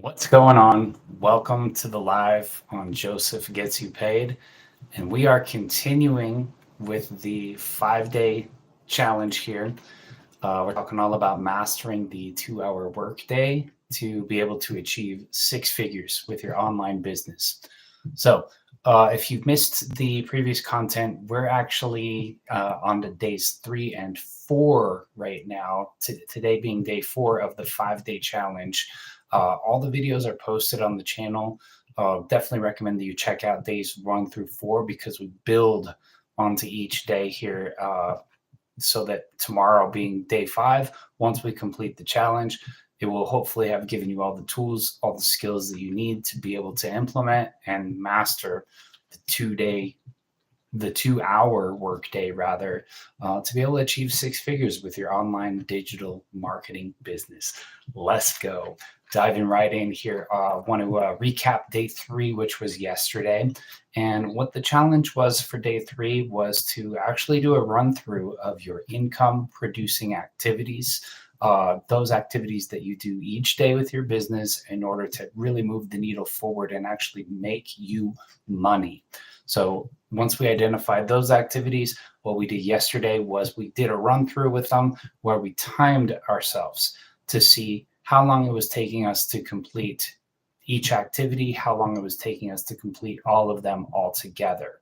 What's going on? Welcome to the live on Joseph Gets You Paid. And we are continuing with the 5 day challenge here. We're talking all about mastering the 2 hour workday to be able to achieve six figures with your online business. So, if you've missed the previous content, we're actually on to days 3 and 4 right now, today being day 4 of the 5 day challenge. All the videos are posted on the channel. Definitely recommend that you check out days 1 through 4 because we build onto each day here, so that tomorrow being day 5, once we complete the challenge, it will hopefully have given you all the tools, all the skills that you need to be able to implement and master the 2 hour workday rather, to be able to achieve six figures with your online digital marketing business. Let's go. Diving right in here. I want to recap day 3, which was yesterday. And what the challenge was for day 3 was to actually do a run through of your income producing activities, those activities that you do each day with your business in order to really move the needle forward and actually make you money. So once we identified those activities, what we did yesterday was we did a run through with them where we timed ourselves to see how long it was taking us to complete each activity, how long it was taking us to complete all of them all together,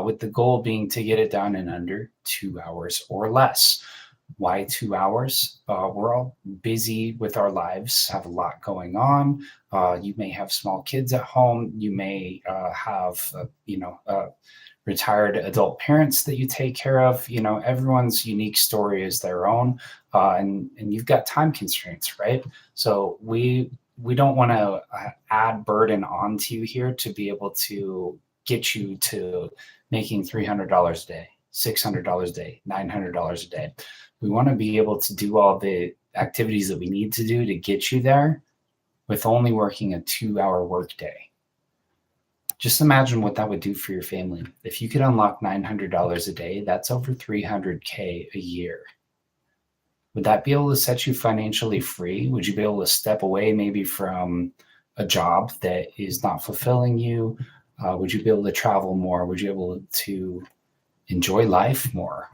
with the goal being to get it done in under 2 hours or less. Why 2 hours? We're all busy with our lives, have a lot going on. You may have small kids at home. You may have, retired adult parents that you take care of. Everyone's unique story is their own, and you've got time constraints, right? So we don't want to add burden onto you here to be able to get you to making $300 a day, $600 a day, $900 a day. We want to be able to do all the activities that we need to do to get you there with only working a 2 hour workday. Just imagine what that would do for your family. If you could unlock $900 a day, that's over $300K a year. Would that be able to set you financially free? Would you be able to step away maybe from a job that is not fulfilling you? Would you be able to travel more? Would you be able to enjoy life more?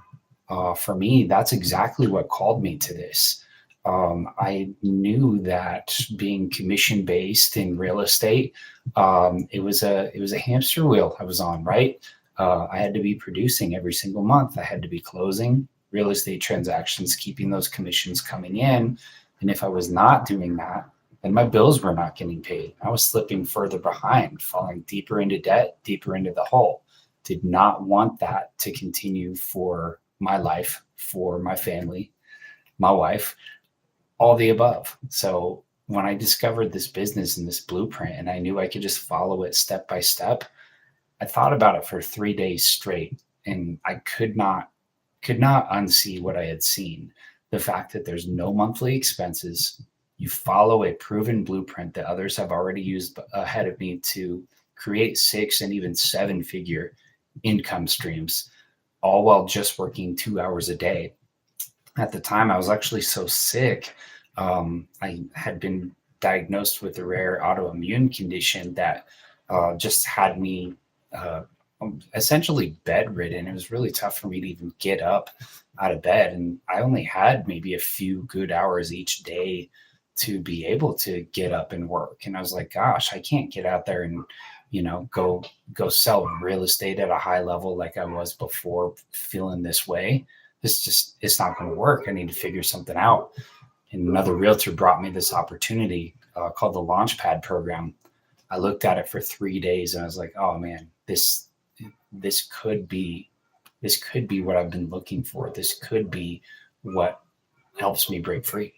For me, that's exactly what called me to this. I knew that being commission based in real estate, it was a hamster wheel I was on, right? I had to be producing every single month. I had to be closing real estate transactions, keeping those commissions coming in. And if I was not doing that, then my bills were not getting paid. I was slipping further behind, falling deeper into debt, deeper into the hole. Did not want that to continue for my life, for my family, my wife, all the above. So when I discovered this business and this blueprint and I knew I could just follow it step by step, I thought about it for 3 days straight and I could not unsee what I had seen. The fact that there's no monthly expenses, you follow a proven blueprint that others have already used ahead of me to create 6 and even 7 figure income streams, all while just working 2 hours a day. At the time, I was actually so sick. I had been diagnosed with a rare autoimmune condition that just had me essentially bedridden. It was really tough for me to even get up out of bed. And I only had maybe a few good hours each day to be able to get up and work. And I was like, gosh, I can't get out there and go sell real estate at a high level like I was before feeling this way. It's not going to work. I need to figure something out. And another realtor brought me this opportunity called the Launchpad program. I looked at it for 3 days and I was like, oh man, this could be what I've been looking for. This could be what helps me break free.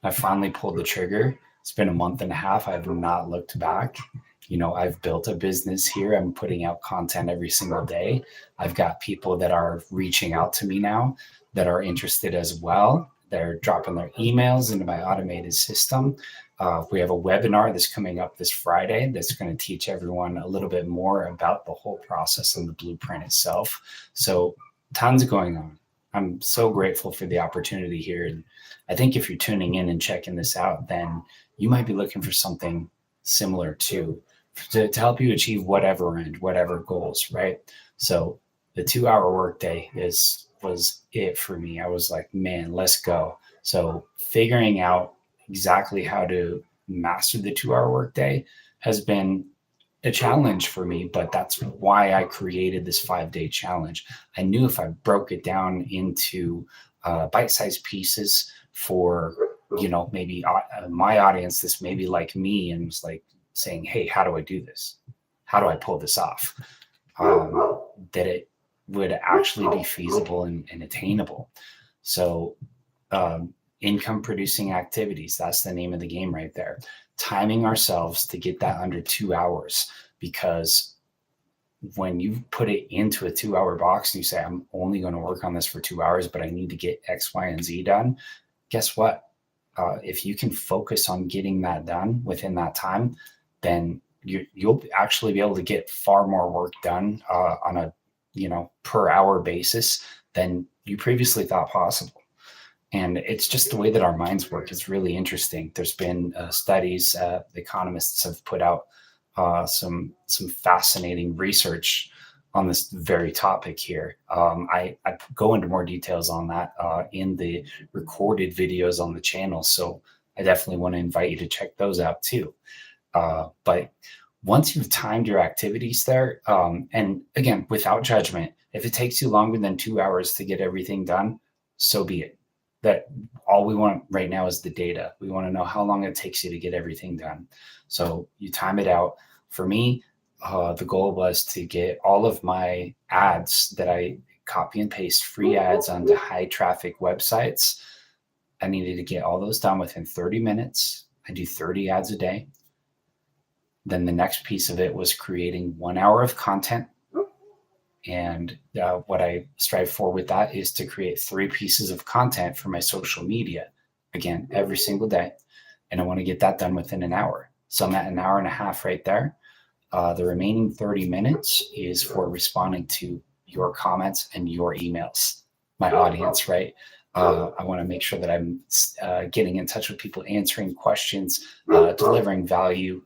I finally pulled the trigger. It's been a month and a half. I have not looked back. I've built a business here. I'm putting out content every single day. I've got people that are reaching out to me now that are interested as well. They're dropping their emails into my automated system. We have a webinar that's coming up this Friday that's going to teach everyone a little bit more about the whole process and the blueprint itself. So tons going on. I'm so grateful for the opportunity here. And I think if you're tuning in and checking this out, then you might be looking for something similar to help you achieve whatever goals, right? So the 2 hour workday was it for me. I was like, man, let's go. So figuring out exactly how to master the 2 hour workday has been a challenge for me, but that's why I created this 5 day challenge. I knew if I broke it down into bite-sized pieces for, maybe my audience, this may be like me and was like saying, hey, how do I do this? How do I pull this off? That it would actually be feasible and attainable. So income producing activities, that's the name of the game right there. Timing ourselves to get that under 2 hours, because when you put it into a 2 hour box and you say, I'm only going to work on this for 2 hours, but I need to get X, Y, and Z done. Guess what? If you can focus on getting that done within that time, then you'll actually be able to get far more work done on a per hour basis than you previously thought possible. And it's just the way that our minds work. It's really interesting. There's been studies, economists have put out some fascinating research on this very topic here. I go into more details on that in the recorded videos on the channel. So I definitely want to invite you to check those out too. But once you've timed your activities there, and again, without judgment, if it takes you longer than 2 hours to get everything done, so be it. That all we want right now is the data. We want to know how long it takes you to get everything done. So you time it out. For me, the goal was to get all of my ads that I copy and paste, free ads onto high traffic websites. I needed to get all those done within 30 minutes. I do 30 ads a day. Then the next piece of it was creating 1 hour of content. And what I strive for with that is to create 3 pieces of content for my social media, again, every single day. And I want to get that done within an hour. So I'm at an hour and a half right there. The remaining 30 minutes is for responding to your comments and your emails, my audience, right? I want to make sure that I'm getting in touch with people, answering questions, delivering value,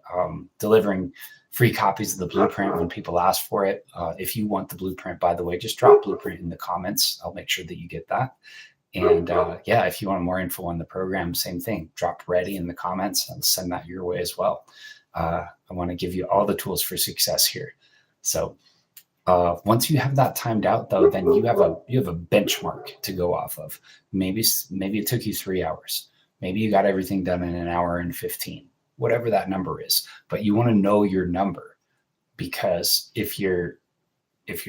delivering free copies of the blueprint when people ask for it. If you want the blueprint, by the way, just drop blueprint in the comments. I'll make sure that you get that. And if you want more info on the program, same thing. Drop ready in the comments. I'll send that your way as well. I want to give you all the tools for success here. So once you have that timed out, though, then you have a benchmark to go off of. Maybe it took you 3 hours. Maybe you got everything done in an hour and 15. Whatever that number is, but you want to know your number, because if you're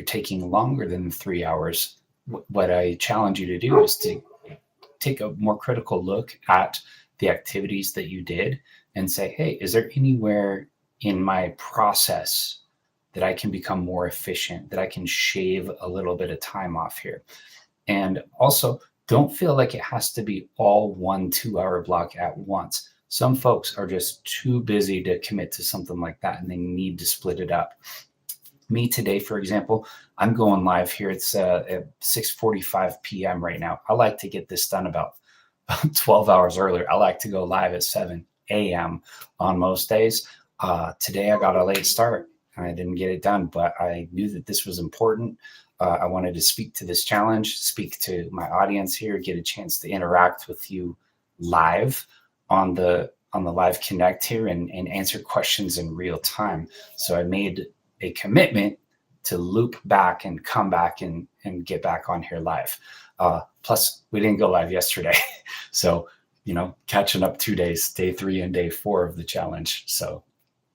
taking longer than 3 hours, what I challenge you to do is to take a more critical look at the activities that you did and say, hey, is there anywhere in my process that I can become more efficient, that I can shave a little bit of time off here? And also, don't feel like it has to be all 1 2 hour block at once. Some folks are just too busy to commit to something like that, and they need to split it up. Me today, for example, I'm going live here. It's at 6:45 p.m. right now. I like to get this done about 12 hours earlier. I like to go live at 7 a.m. on most days. Today, I got a late start, and I didn't get it done, but I knew that this was important. I wanted to speak to this challenge, speak to my audience here, get a chance to interact with you live on the live connect here and answer questions in real time. So I made a commitment to loop back and come back and get back on here live. Plus we didn't go live yesterday. So, catching up 2 days, day 3 and day 4 of the challenge. So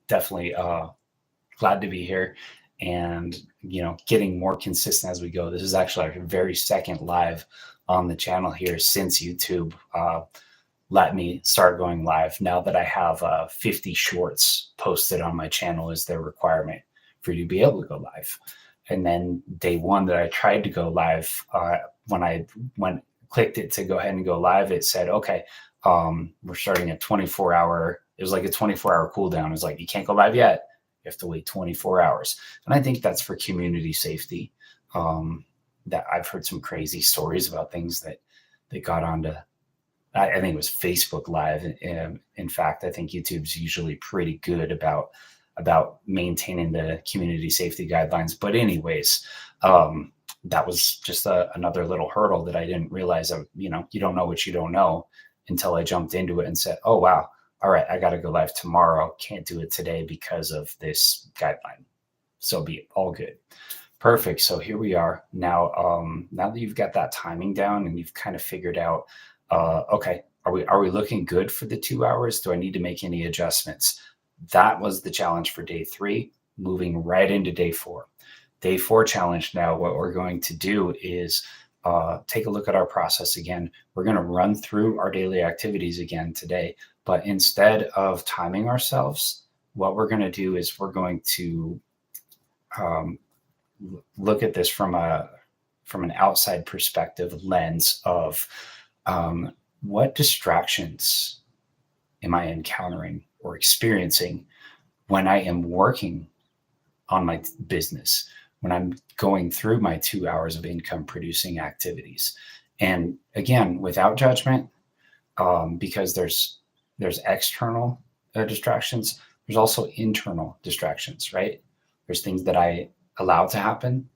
definitely glad to be here and, getting more consistent as we go. This is actually our very second live on the channel here since YouTube let me start going live. Now that I have 50 shorts posted on my channel is their requirement for you to be able to go live. And then day 1 that I tried to go live, when I clicked it to go ahead and go live, it said, okay, we're starting a 24-hour. It was like a 24-hour cooldown. It was like, you can't go live yet. You have to wait 24 hours. And I think that's for community safety. that I've heard some crazy stories about things that got onto, I think it was Facebook Live. In fact, I think YouTube's usually pretty good about maintaining the community safety guidelines. But anyways, that was just another little hurdle that I didn't realize. You don't know what you don't know until I jumped into it and said, oh, wow, all right, I got to go live tomorrow. Can't do it today because of this guideline. So be it, all good. Perfect. So here we are now. Now that you've got that timing down and you've kind of figured out, okay, are we looking good for the 2 hours? Do I need to make any adjustments? That was the challenge for day 3, moving right into day 4. Day 4 challenge. Now, what we're going to do is take a look at our process again. We're going to run through our daily activities again today, but instead of timing ourselves, what we're going to do is we're going to look at this from an outside perspective lens of what distractions am I encountering or experiencing when I am working on my business, when I'm going through my 2 hours of income producing activities. And again, without judgment, because there's external distractions, there's also internal distractions, right? There's things that I allow to happen,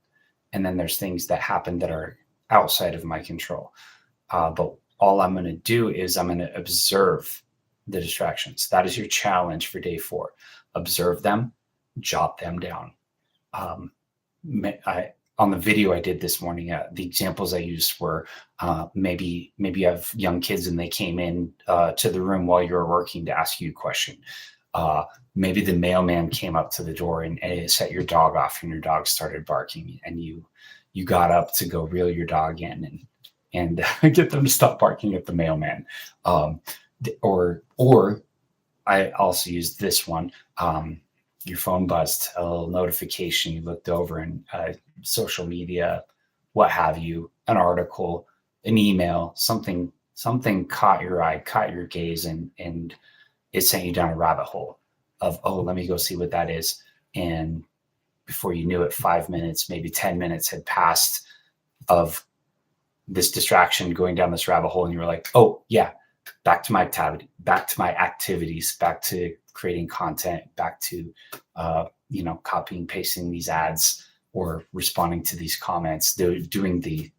and then there's things that happen that are outside of my control. But all I'm going to do is I'm going to observe the distractions. That is your challenge for day 4. Observe them, jot them down. On the video I did this morning, the examples I used were maybe you have young kids and they came in to the room while you were working to ask you a question. Maybe the mailman came up to the door and set your dog off, and your dog started barking, and you got up to go reel your dog in and get them to stop barking at the mailman. Or I also used this one. Your phone buzzed, a little notification. You looked over and social media, what have you, an article, an email, something caught your eye, caught your gaze, and it sent you down a rabbit hole of, oh, let me go see what that is. And before you knew it, 5 minutes, maybe 10 minutes had passed of this distraction going down this rabbit hole. And you were like, oh yeah, back to my activities, back to creating content, back to, copying, pasting these ads or responding to these comments, doing the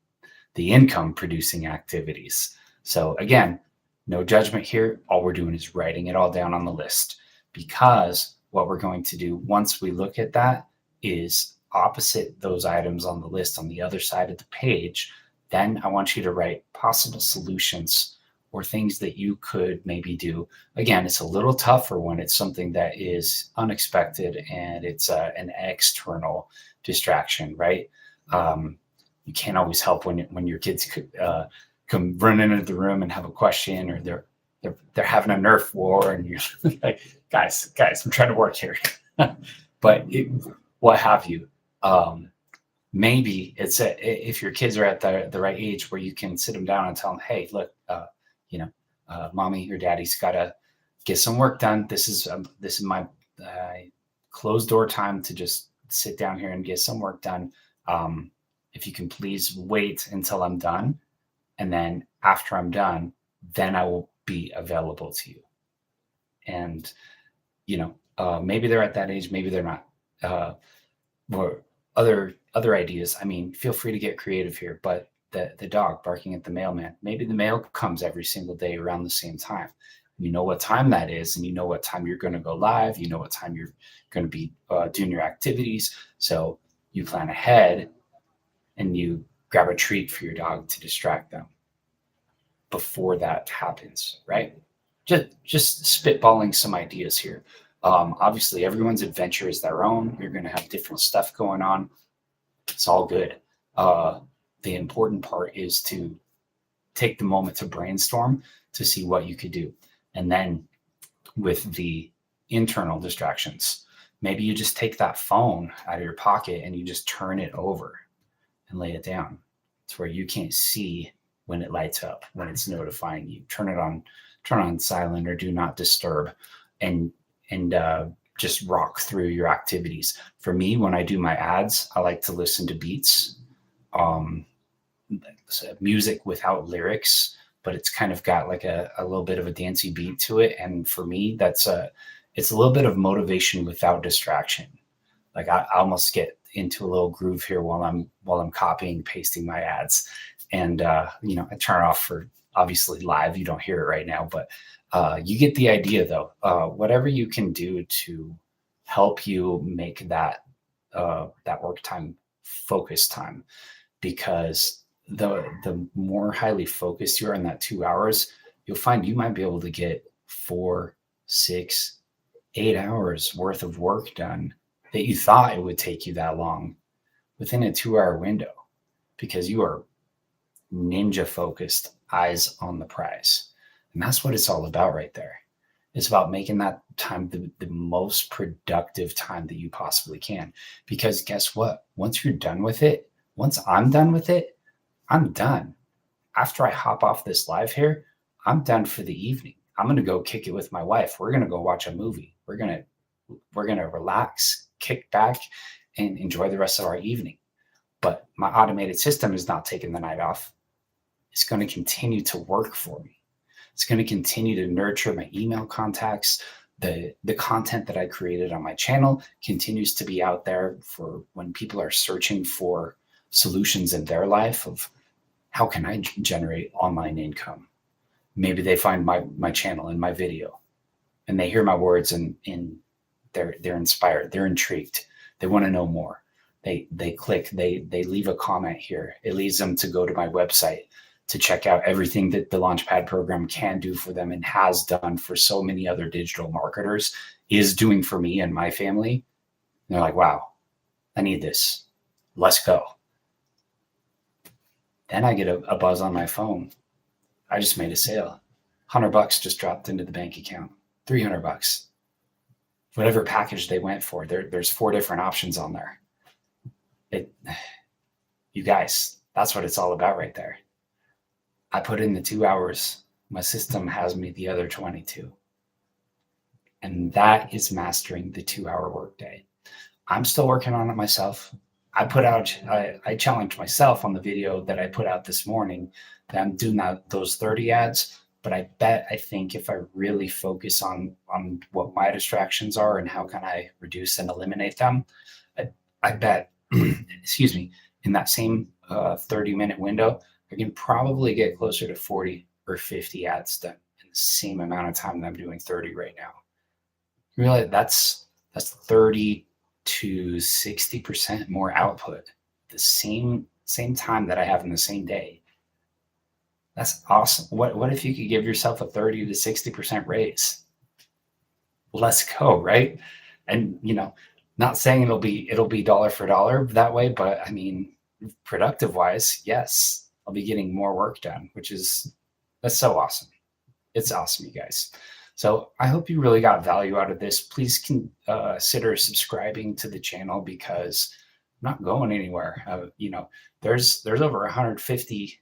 income producing activities. So again, no judgment here. All we're doing is writing it all down on the list, because what we're going to do once we look at that is opposite those items on the list on the other side of the page. Then I want you to write possible solutions or things that you could maybe do. Again, it's a little tougher when it's something that is unexpected and it's an external distraction, right? You can't always help when your kids come running into the room and have a question, or they're having a Nerf war, and you're like, guys, I'm trying to work here. But what have you? Maybe it's if your kids are at the right age where you can sit them down and tell them, hey, look, mommy or daddy's got to get some work done. This is my closed door time to just sit down here and get some work done. If you can please wait until I'm done. And then after I'm done, then I will be available to you. And, maybe they're at that age, maybe they're not. Or other ideas. I mean, feel free to get creative here, but the dog barking at the mailman, maybe the mail comes every single day around the same time. You know what time that is, and you know what time you're going to go live. You know what time you're going to be doing your activities. So you plan ahead and you grab a treat for your dog to distract them before that happens, right? Just spitballing some ideas here. Obviously, everyone's adventure is their own. You're going to have different stuff going on. It's all good. The important part is to take the moment to brainstorm to see what you could do. And then with the internal distractions, maybe you just take that phone out of your pocket and you just turn it over and lay it down to where you can't see when it lights up, when it's notifying you. Turn on silent or do not disturb, and just rock through your activities. For me, when I do my ads, I like to listen to beats um, music without lyrics, but it's kind of got like a little bit of a dancey beat to it. And for me, it's a little bit of motivation without distraction. Like I almost get into a little groove here while I'm copying, pasting my ads. And, I turn it off for obviously live. You don't hear it right now, but you get the idea though. Whatever you can do to help you make that work time focus time, because the more highly focused you are in that 2 hours, you'll find you might be able to get 4, 6, 8 hours worth of work done that you thought it would take you that long within a 2-hour window, because you are ninja focused, eyes on the prize. And that's what it's all about right there. It's about making that time the most productive time that you possibly can. Because guess what? Once you're done with it, once I'm done with it, I'm done. After I hop off this live here, I'm done for the evening. I'm going to go kick it with my wife. We're going to go watch a movie. We're going to relax, kick back, and enjoy the rest of our evening. But my automated system is not taking the night off. It's going to continue to work for me. It's going to continue to nurture my email contacts. The content that I created on my channel continues to be out there for when people are searching for solutions in their life of how can I generate online income. Maybe they find my channel and my video, and they hear my words and they're inspired, they're intrigued, they want to know more. They click, they leave a comment here. It leads them to go to my website to check out everything that the Launchpad program can do for them and has done for so many other digital marketers, is doing for me and my family. And they're like, wow, I need this. Let's go. Then I get a buzz on my phone. I just made a sale. $100 just dropped into the bank account. $300. Whatever package they went for. There's 4 different options on there. You guys, that's what it's all about right there. I put in the 2 hours. My system has me the other 22. And that is mastering the 2-hour workday. I'm still working on it myself. I challenged myself on the video that I put out this morning that I'm doing those 30 ads. But I think if I really focus on what my distractions are and how can I reduce and eliminate them, I bet, excuse me, in that same 30-minute window, I can probably get closer to 40 or 50 ads done in the same amount of time that I'm doing 30 right now. Really, that's 30 to 60% more output the same time that I have in the same day. That's awesome. What if you could give yourself a 30 to 60% raise? Let's go, right? And not saying it'll be dollar for dollar that way, but I mean, productive wise, yes, I'll be getting more work done, that's so awesome. It's awesome, you guys. So I hope you really got value out of this. Please consider subscribing to the channel, because I'm not going anywhere. There's over 150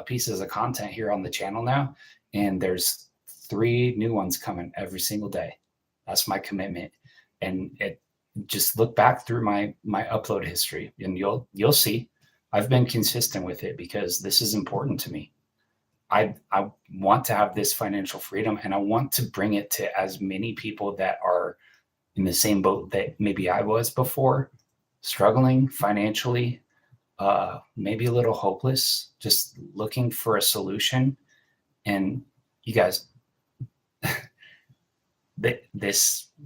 pieces of content here on the channel now, and there's 3 new ones coming every single day. That's my commitment. And just look back through my upload history, and you'll see I've been consistent with it, because this is important to me. I want to have this financial freedom, and I want to bring it to as many people that are in the same boat that maybe I was before, struggling financially, maybe a little hopeless, just looking for a solution. And you guys,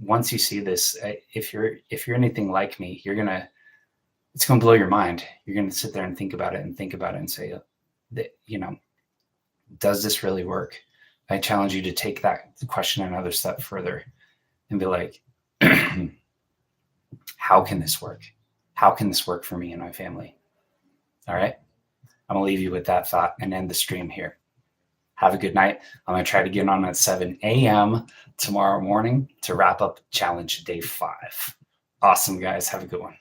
once you see this, if you're anything like me, it's going to blow your mind. You're going to sit there and think about it and say, does this really work? I challenge you to take that question another step further and be like, how can this work? How can this work for me and my family? All right. I'm going to leave you with that thought and end the stream here. Have a good night. I'm going to try to get on at 7 a.m. tomorrow morning to wrap up challenge day 5. Awesome, guys. Have a good one.